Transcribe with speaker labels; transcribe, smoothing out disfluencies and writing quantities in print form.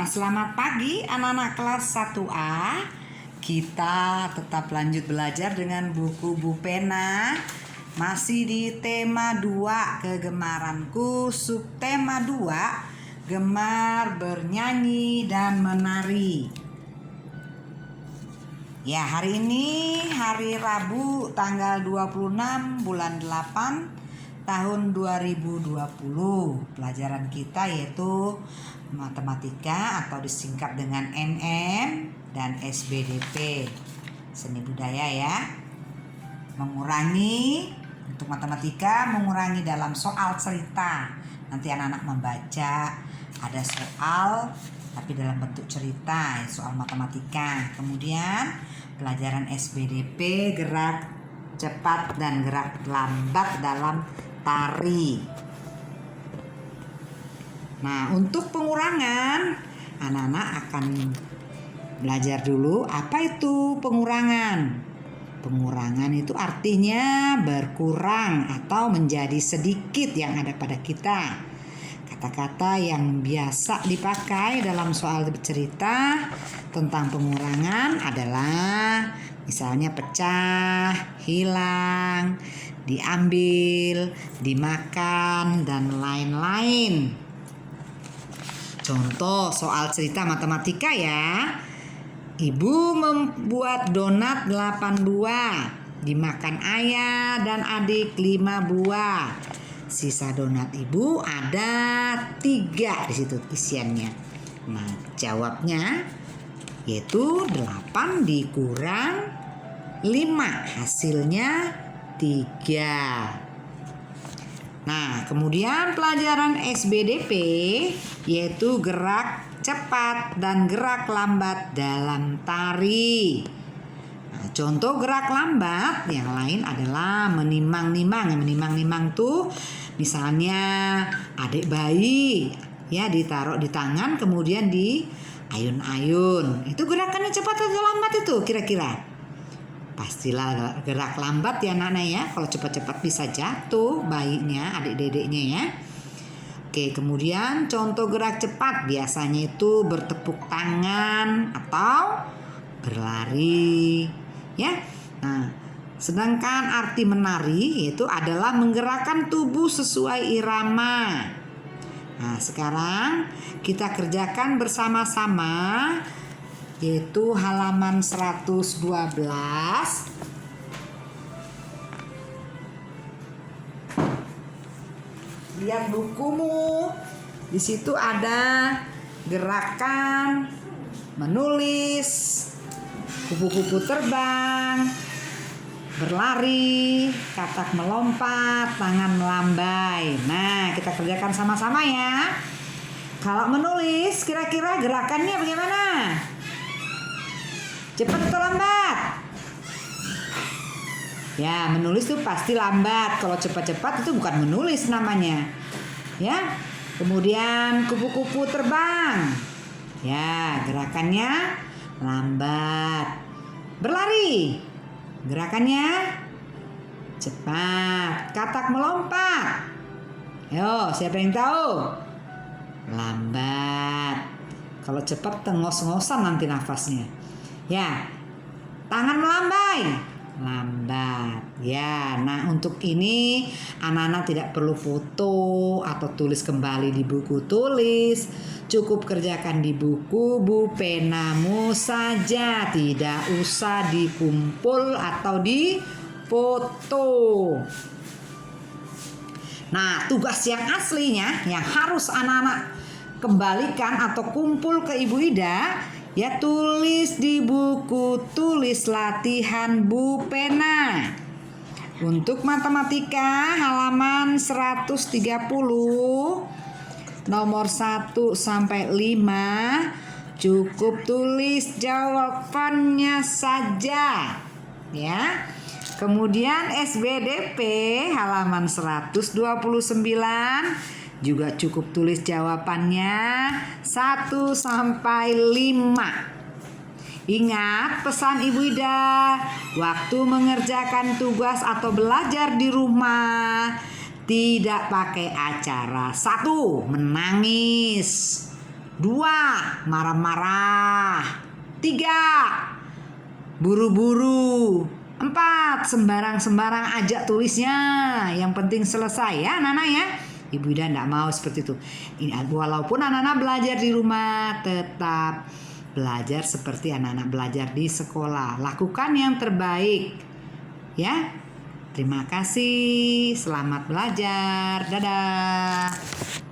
Speaker 1: Selamat pagi anak-anak kelas 1A. Kita tetap lanjut belajar dengan buku Bu Pena. Masih di tema 2, kegemaranku, subtema 2, gemar bernyanyi dan menari. Ya, hari ini hari Rabu tanggal 26 bulan 8 tahun 2020. Pelajaran kita yaitu matematika atau disingkat dengan NM dan SBDP, seni budaya ya. Mengurangi untuk matematika, mengurangi dalam soal cerita. Nanti anak-anak membaca, ada soal tapi dalam bentuk cerita, soal matematika. Kemudian pelajaran SBDP, gerak cepat dan gerak lambat dalam tari. Nah, untuk pengurangan, anak-anak akan belajar dulu apa itu pengurangan. Pengurangan itu artinya berkurang atau menjadi sedikit yang ada pada kita. Kata-kata yang biasa dipakai dalam soal bercerita tentang pengurangan adalah misalnya pecah, hilang, diambil, dimakan, dan lain-lain. Contoh soal cerita matematika ya. Ibu membuat donat 8 buah, dimakan ayah dan adik 5 buah. Sisa donat ibu ada 3 di situ isiannya. Nah, jawabnya yaitu 8 dikurang 5, hasilnya 3. Nah, kemudian pelajaran SBDP yaitu gerak cepat dan gerak lambat dalam tari. Nah, contoh gerak lambat yang lain adalah menimang-nimang. Yang menimang-nimang tuh misalnya adik bayi ya, ditaruh di tangan kemudian di ayun-ayun. Itu gerakannya cepat atau lambat itu kira-kira? Pastilah gerak lambat ya anak-anak ya. Kalau cepat-cepat bisa jatuh bayinya, adik-dedeknya ya. Oke, kemudian contoh gerak cepat biasanya itu bertepuk tangan atau berlari ya. Nah, sedangkan arti menari yaitu adalah menggerakkan tubuh sesuai irama. Nah, sekarang kita kerjakan bersama-sama yaitu halaman 112. Lihat bukumu. Di situ ada gerakan menulis, kupu-kupu terbang, berlari, katak melompat, tangan melambai. Nah, kita kerjakan sama-sama ya. Kalau menulis, kira-kira gerakannya bagaimana? Cepat atau lambat? Ya, menulis itu pasti lambat. Kalau cepat-cepat itu bukan menulis namanya. Ya. Kemudian kupu-kupu terbang. Ya, gerakannya lambat. Berlari. Gerakannya cepat. Katak melompat. Yo, siapa yang tahu? Lambat. Kalau cepat tengos-ngosan nanti nafasnya. Ya, tangan melambai, lambat. Ya, nah untuk ini anak-anak tidak perlu foto atau tulis kembali di buku tulis. Cukup kerjakan di buku Bu Penamu saja. Tidak usah dikumpul atau di foto. Nah, tugas yang aslinya yang harus anak-anak kembalikan atau kumpul ke Ibu Ida ya, tulis di buku tulis latihan Bu Pena. Untuk matematika halaman 130 nomor 1 sampai 5 cukup tulis jawabannya saja ya. Kemudian SBDP halaman 129 juga cukup tulis jawabannya 1 sampai 5. Ingat pesan Ibu Ida, waktu mengerjakan tugas atau belajar di rumah tidak pakai acara. 1, menangis. 2, marah-marah. 3, buru-buru. 4, sembarang-sembarang ajak tulisnya. Yang penting selesai ya anak-anak ya. Ibu Ida tidak mau seperti itu. Walaupun anak-anak belajar di rumah, tetap belajar seperti anak-anak belajar di sekolah. Lakukan yang terbaik. Ya. Terima kasih. Selamat belajar. Dadah.